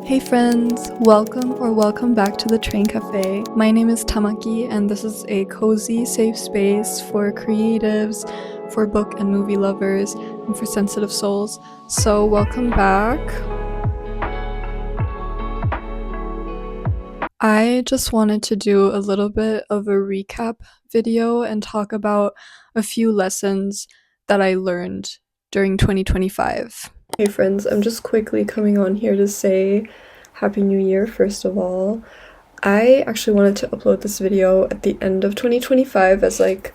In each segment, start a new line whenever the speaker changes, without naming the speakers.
Hey friends, welcome back to the Train Cafe. My name is Tamaki and this is a cozy, safe space for creatives, for book and movie lovers, and for sensitive souls. So welcome back. I just wanted to do a little bit of a recap video and talk about a few lessons that I learned during 2025. Hey friends, I'm just quickly coming on here to say Happy New Year, first of all. I actually wanted to upload this video at the end of 2025 as like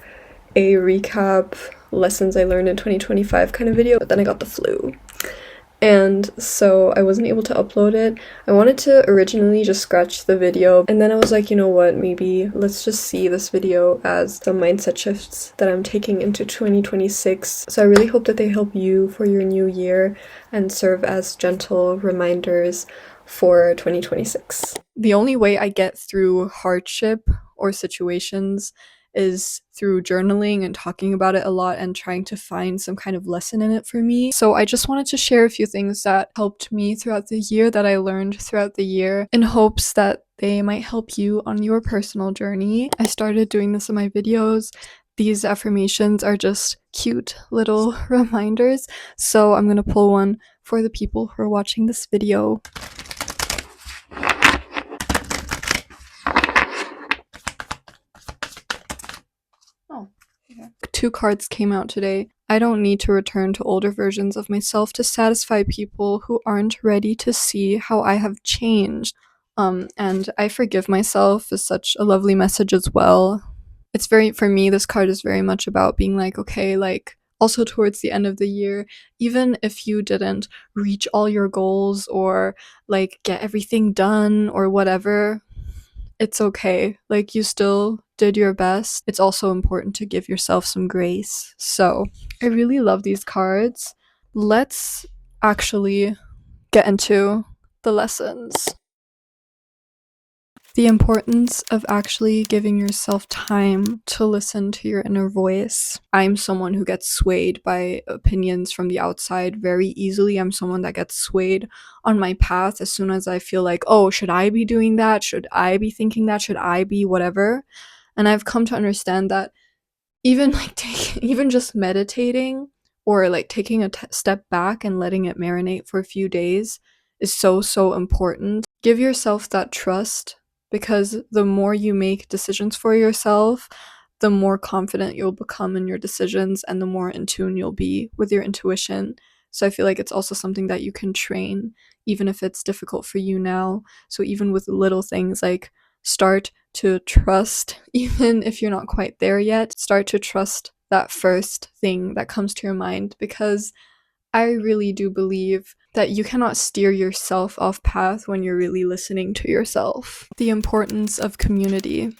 a recap lessons I learned in 2025 kind of video, but then I got the flu. And so I wasn't able to upload it. I wanted to originally just scratch the video, and then I was like, you know what, maybe let's just see this video as some mindset shifts that I'm taking into 2026. So I really hope that they help you for your new year and serve as gentle reminders for 2026. The only way I get through hardship or situations is through journaling and talking about it a lot and trying to find some kind of lesson in it for me. So I just wanted to share a few things that helped me throughout the year, that I learned throughout the year, in hopes that they might help you on your personal journey. I started doing this in my videos. These affirmations are just cute little reminders, so I'm gonna pull one for the people who are watching this video. Two cards came out today. I don't need to return to older versions of myself to satisfy people who aren't ready to see how I have changed. And I forgive myself is such a lovely message as well. It's for me, this card is very much about being like, okay, like, also towards the end of the year, even if you didn't reach all your goals or like get everything done or whatever, it's okay. Like, you still did your best. It's also important to give yourself some grace. So I really love these cards. Let's actually get into the lessons. The importance of actually giving yourself time to listen to your inner voice. I'm someone who gets swayed by opinions from the outside very easily. I'm someone that gets swayed on my path as soon as I feel like, oh, should I be doing that? Should I be thinking that? Should I be whatever? And I've come to understand that even even just meditating or like taking a step back and letting it marinate for a few days is so important. Give yourself that trust, because the more you make decisions for yourself, the more confident you'll become in your decisions and the more in tune you'll be with your intuition. So I feel like it's also something that you can train, even if it's difficult for you now. So even with little things, like start to trust, even if you're not quite there yet, start to trust that first thing that comes to your mind, because I really do believe that you cannot steer yourself off path when you're really listening to yourself. The importance of community.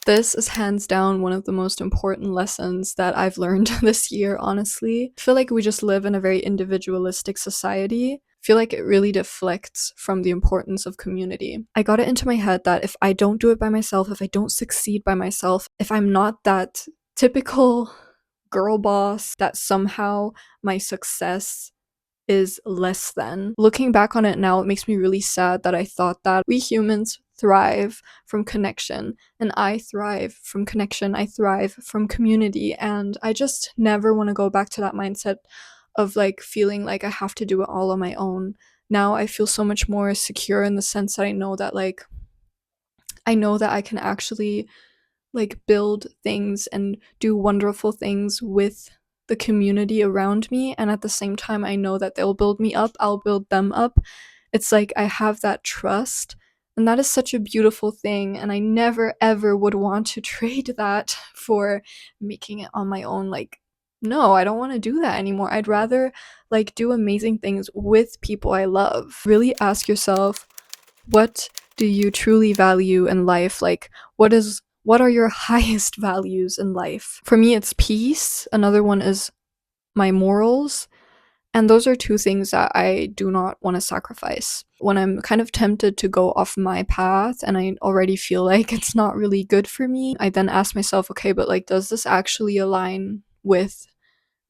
This is hands down one of the most important lessons that I've learned this year, honestly. I feel like we just live in a very individualistic society. I feel like it really deflects from the importance of community. I got it into my head that if I don't do it by myself, if I don't succeed by myself, if I'm not that typical girl boss, that somehow my success is less than. Looking back on it now, it makes me really sad that I thought that. We humans thrive from connection, and I thrive from connection. I thrive from community, and I just never want to go back to that mindset of like feeling like I have to do it all on my own. Now I feel so much more secure in the sense that I know that I can actually like build things and do wonderful things with the community around me, and at the same time I know that they'll build me up, I'll build them up. It's like I have that trust, and that is such a beautiful thing, and I never ever would want to trade that for making it on my own. Like, no, I don't want to do that anymore. I'd rather like do amazing things with people I love. Really ask yourself, what do you truly value in life? Like, what are your highest values in life? For me, it's peace. Another one is my morals. And those are two things that I do not want to sacrifice. When I'm kind of tempted to go off my path and I already feel like it's not really good for me, I then ask myself, okay, but like, does this actually align with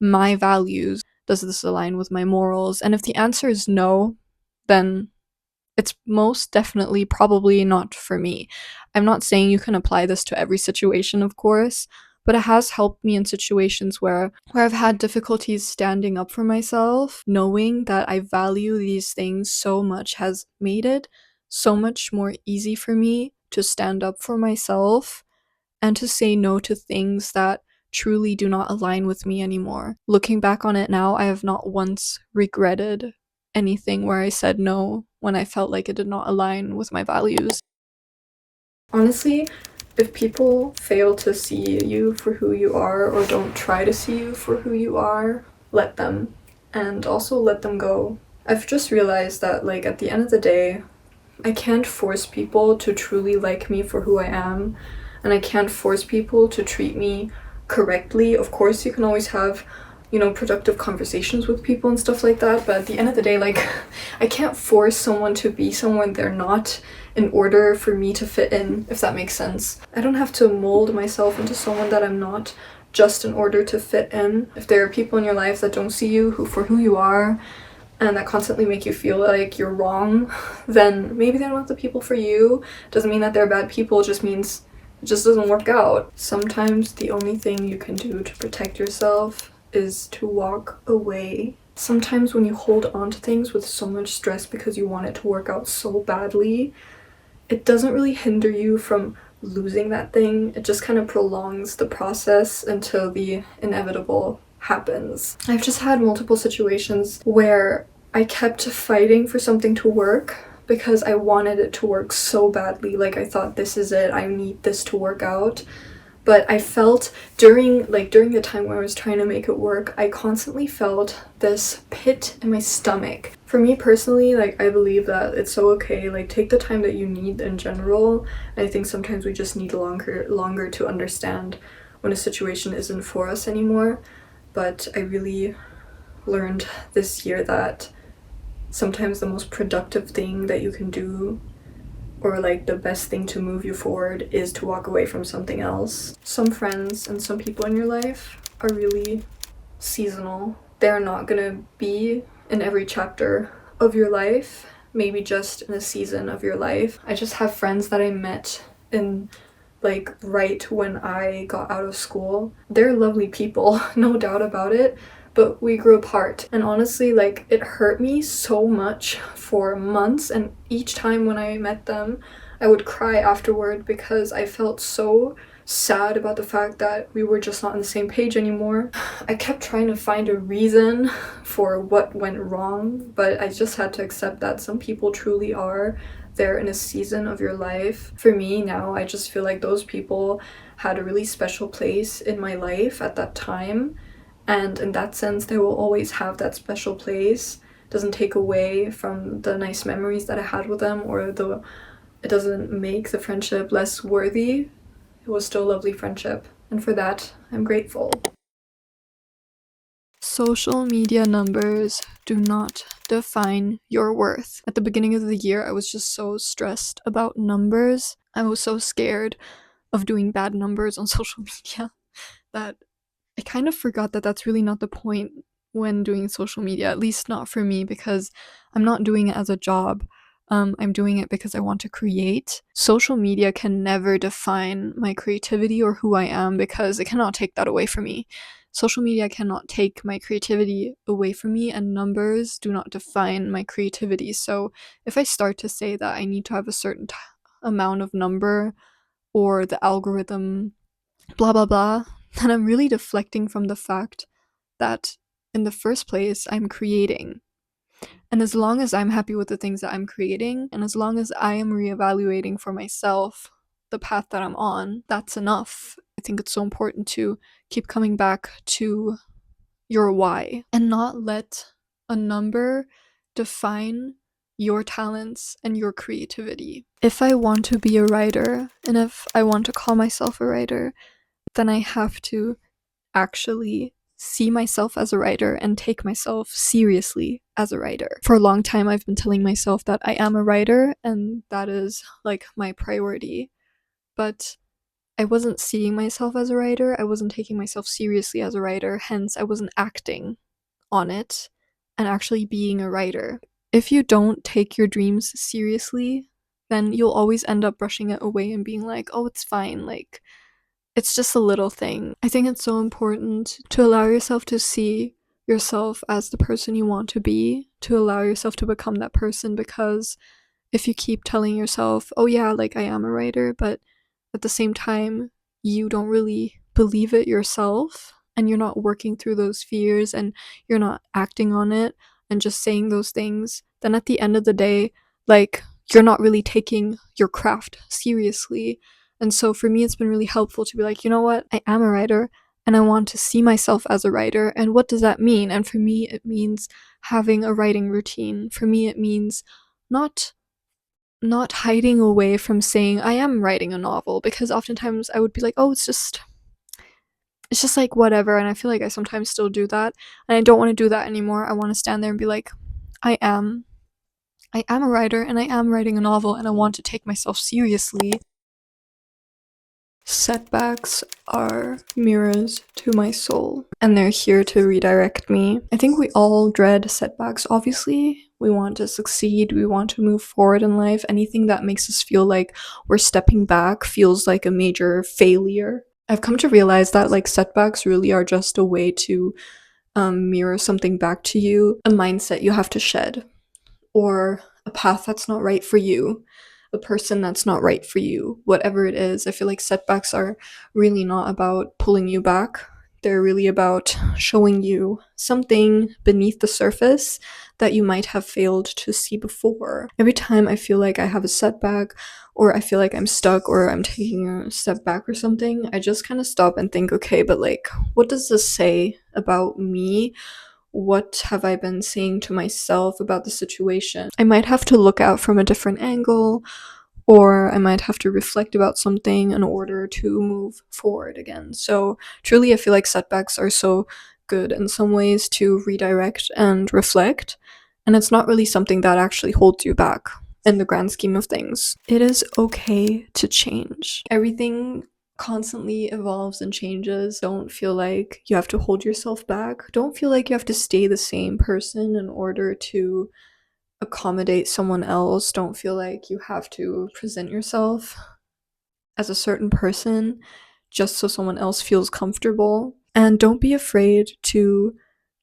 my values? Does this align with my morals? And if the answer is no, then it's most definitely probably not for me. I'm not saying you can apply this to every situation, of course, but it has helped me in situations where I've had difficulties standing up for myself. Knowing that I value these things so much has made it so much more easy for me to stand up for myself and to say no to things that truly do not align with me anymore. Looking back on it now, I have not once regretted anything where I said no when I felt like it did not align with my values. Honestly, if people fail to see you for who you are or don't try to see you for who you are, let them. And also let them go. I've just realized that, like, at the end of the day, I can't force people to truly like me for who I am, and I can't force people to treat me correctly. Of course, you can always have, productive conversations with people and stuff like that, but at the end of the day, like, I can't force someone to be someone they're not in order for me to fit in, if that makes sense. I don't have to mold myself into someone that I'm not just in order to fit in. If there are people in your life that don't see you for who you are, and that constantly make you feel like you're wrong, then maybe they're not the people for you. Doesn't mean that they're bad people, it just means it just doesn't work out. Sometimes the only thing you can do to protect yourself is to walk away. Sometimes when you hold on to things with so much stress because you want it to work out so badly, it doesn't really hinder you from losing that thing. It just kind of prolongs the process until the inevitable happens. I've just had multiple situations where I kept fighting for something to work because I wanted it to work so badly. Like, I thought, this is it, I need this to work out. But I felt during the time where I was trying to make it work, I constantly felt this pit in my stomach. For me personally, like, I believe that it's so okay, like, take the time that you need in general. I think sometimes we just need longer to understand when a situation isn't for us anymore. But I really learned this year that sometimes the most productive thing that you can do, or like the best thing to move you forward, is to walk away from something else. Some friends and some people in your life are really seasonal. They're not gonna be in every chapter of your life, maybe just in a season of your life. I just have friends that I met in, like, right when I got out of school. They're lovely people, no doubt about it, but we grew apart. And honestly, like, it hurt me so much for months, and each time when I met them, I would cry afterward because I felt so sad about the fact that we were just not on the same page anymore. I kept trying to find a reason for what went wrong, but I just had to accept that some people truly are there in a season of your life. For me now, I just feel like those people had a really special place in my life at that time, and in that sense they will always have that special place. Doesn't take away from the nice memories that I had with them, or it doesn't make the friendship less worthy. It was still a lovely friendship, and for that I'm grateful. Social media numbers do not define your worth. At the beginning of the year, I was just so stressed about numbers. I was so scared of doing bad numbers on social media that I kind of forgot that that's really not the point when doing social media, at least not for me, because I'm not doing it as a job. I'm doing it because I want to create. Social media can never define my creativity or who I am, because it cannot take that away from me. Social media cannot take my creativity away from me, and numbers do not define my creativity. So if I start to say that I need to have a certain amount of number, or the algorithm, blah blah blah, then I'm really deflecting from the fact that in the first place I'm creating. And as long as I'm happy with the things that I'm creating, and as long as I am reevaluating for myself the path that I'm on, that's enough. I think it's so important to keep coming back to your why and not let a number define your talents and your creativity. If I want to be a writer, and if I want to call myself a writer, then I have to actually see myself as a writer and take myself seriously as a writer. For a long time, I've been telling myself that I am a writer and that is like my priority. But I wasn't seeing myself as a writer, I wasn't taking myself seriously as a writer, hence I wasn't acting on it and actually being a writer. if you don't take your dreams seriously, then you'll always end up brushing it away and being like, oh, it's fine, like, it's just a little thing. I think it's so important to allow yourself to see yourself as the person you want to be, to allow yourself to become that person, because if you keep telling yourself, oh yeah, like I am a writer, but at the same time, you don't really believe it yourself and you're not working through those fears and you're not acting on it and just saying those things, then at the end of the day, like, you're not really taking your craft seriously. And so for me, it's been really helpful to be like, you know what, I am a writer and I want to see myself as a writer. And what does that mean? And for me, it means having a writing routine. For me, it means not hiding away from saying I am writing a novel, because oftentimes I would be like, oh, it's just like whatever, and I feel like I sometimes still do that, and I don't want to do that anymore. I want to stand there and be like, I am a writer and I am writing a novel and I want to take myself seriously. Setbacks are mirrors to my soul, and they're here to redirect me. I think we all dread setbacks, obviously. We want to succeed, we want to move forward in life. Anything that makes us feel like we're stepping back feels like a major failure. I've come to realize that, like, setbacks really are just a way to mirror something back to you, a mindset you have to shed, or a path that's not right for you, a person that's not right for you, whatever it is. I feel like setbacks are really not about pulling you back. They're really about showing you something beneath the surface that you might have failed to see before. Every time I feel like I have a setback, or I feel like I'm stuck, or I'm taking a step back or something, I just kind of stop and think, okay, but like, what does this say about me? What have I been saying to myself about the situation? I might have to look out from a different angle, or I might have to reflect about something in order to move forward again. So truly, I feel like setbacks are so good in some ways to redirect and reflect, and it's not really something that actually holds you back in the grand scheme of things. It is okay to change. Everything constantly evolves and changes. Don't feel like you have to hold yourself back. Don't feel like you have to stay the same person in order to accommodate someone else. Don't feel like you have to present yourself as a certain person just so someone else feels comfortable. And don't be afraid to,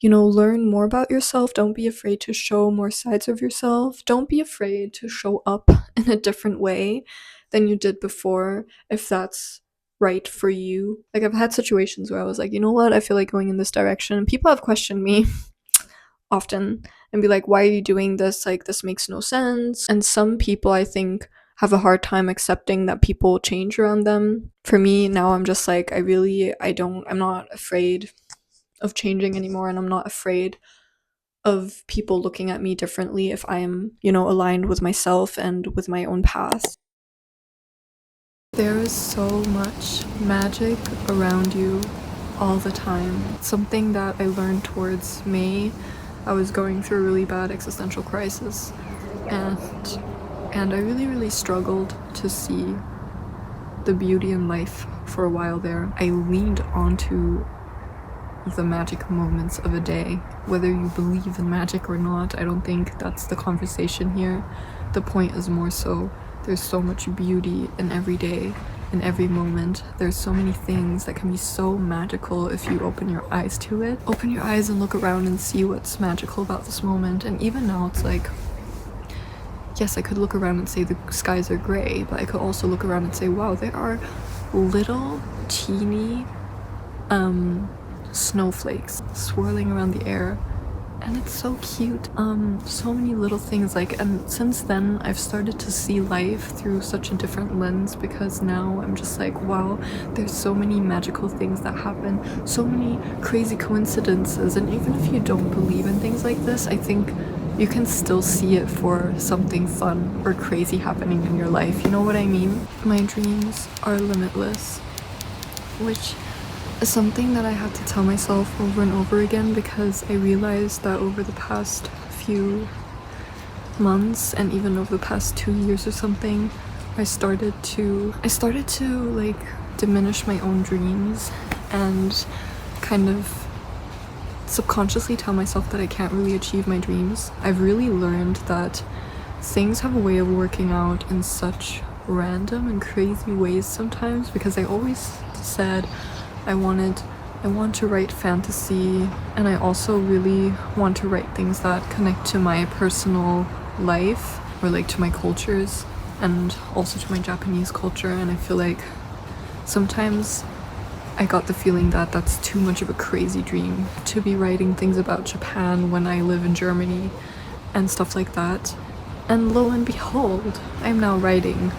learn more about yourself. Don't be afraid to show more sides of yourself. Don't be afraid to show up in a different way than you did before, if that's right for you. Like, I've had situations where I was like, you know what, I feel like going in this direction. People have questioned me often and be like, why are you doing this? Like, this makes no sense. And some people, I think, have a hard time accepting that people change around them. For me, now I'm just like, I'm not afraid of changing anymore, and I'm not afraid of people looking at me differently if I am, aligned with myself and with my own path. There is so much magic around you all the time. Something that I learned towards May. I was going through a really bad existential crisis, and I really, really struggled to see the beauty in life for a while there. I leaned onto the magic moments of a day. Whether you believe in magic or not, I don't think that's the conversation here. The point is more so, there's so much beauty in every day, in every moment. There's so many things that can be so magical if you open your eyes to it. Open your eyes and look around and see what's magical about this moment. And even now, it's like, yes, I could look around and say the skies are gray, but I could also look around and say, wow, there are little teeny snowflakes swirling around the air, and it's so cute. So many little things, like, and since then I've started to see life through such a different lens, because now I'm just like, wow, there's so many magical things that happen, so many crazy coincidences, and even if you don't believe in things like this, I think you can still see it for something fun or crazy happening in your life. You know what I mean? My dreams are limitless, which is something that I have to tell myself over and over again, because I realized that over the past few months and even over the past 2 years or something, I started to like diminish my own dreams and kind of subconsciously tell myself that I can't really achieve my dreams. I've really learned that things have a way of working out in such random and crazy ways sometimes, because I always said I want to write fantasy, and I also really want to write things that connect to my personal life, or like to my cultures, and also to my Japanese culture. And I feel like sometimes I got the feeling that that's too much of a crazy dream to be writing things about Japan when I live in Germany and stuff like that. And lo and behold, I'm now writing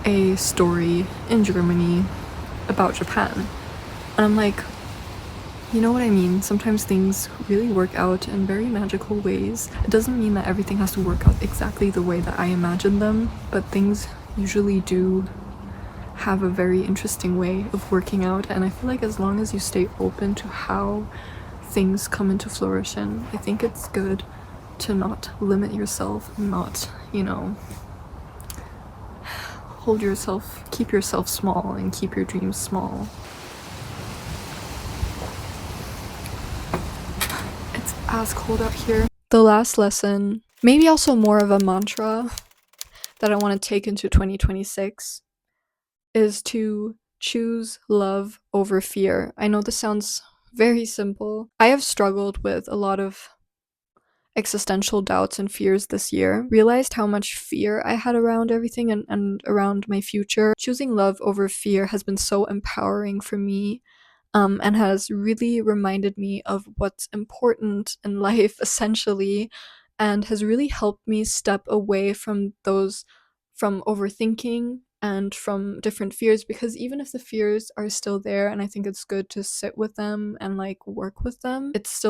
a story in Germany about Japan. And I'm like, you know what I mean? Sometimes things really work out in very magical ways. It doesn't mean that everything has to work out exactly the way that I imagined them, but things usually do have a very interesting way of working out. And I feel like as long as you stay open to how things come into fruition, I think it's good to not limit yourself, not, keep yourself small and keep your dreams small. It's as cold out here. The last lesson, maybe also more of a mantra that I want to take into 2026, is to choose love over fear. I know this sounds very simple. I have struggled with a lot of existential doubts and fears this year, realized how much fear I had around everything and around my future. Choosing love over fear has been so empowering for me, and has really reminded me of what's important in life, essentially, and has really helped me step away from overthinking and from different fears, because even if the fears are still there, and I think it's good to sit with them and like work with them, it's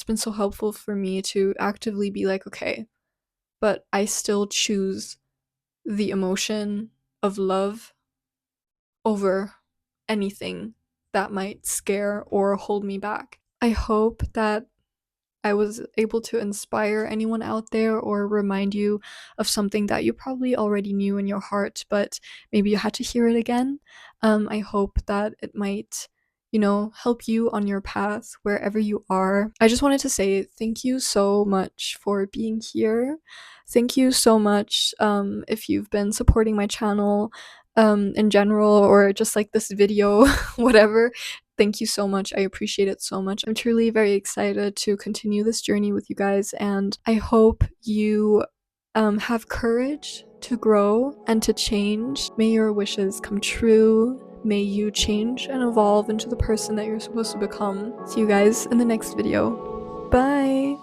been so helpful for me to actively be like, okay, but I still choose the emotion of love over anything that might scare or hold me back. I hope that I was able to inspire anyone out there, or remind you of something that you probably already knew in your heart, but maybe you had to hear it again. I hope that it might, help you on your path wherever you are. I just wanted to say thank you so much for being here. Thank you so much if you've been supporting my channel in general, or just like this video, whatever. Thank you so much. I appreciate it so much. I'm truly very excited to continue this journey with you guys, and I hope you have courage to grow and to change. May your wishes come true. May you change and evolve into the person that you're supposed to become. See you guys in the next video. Bye!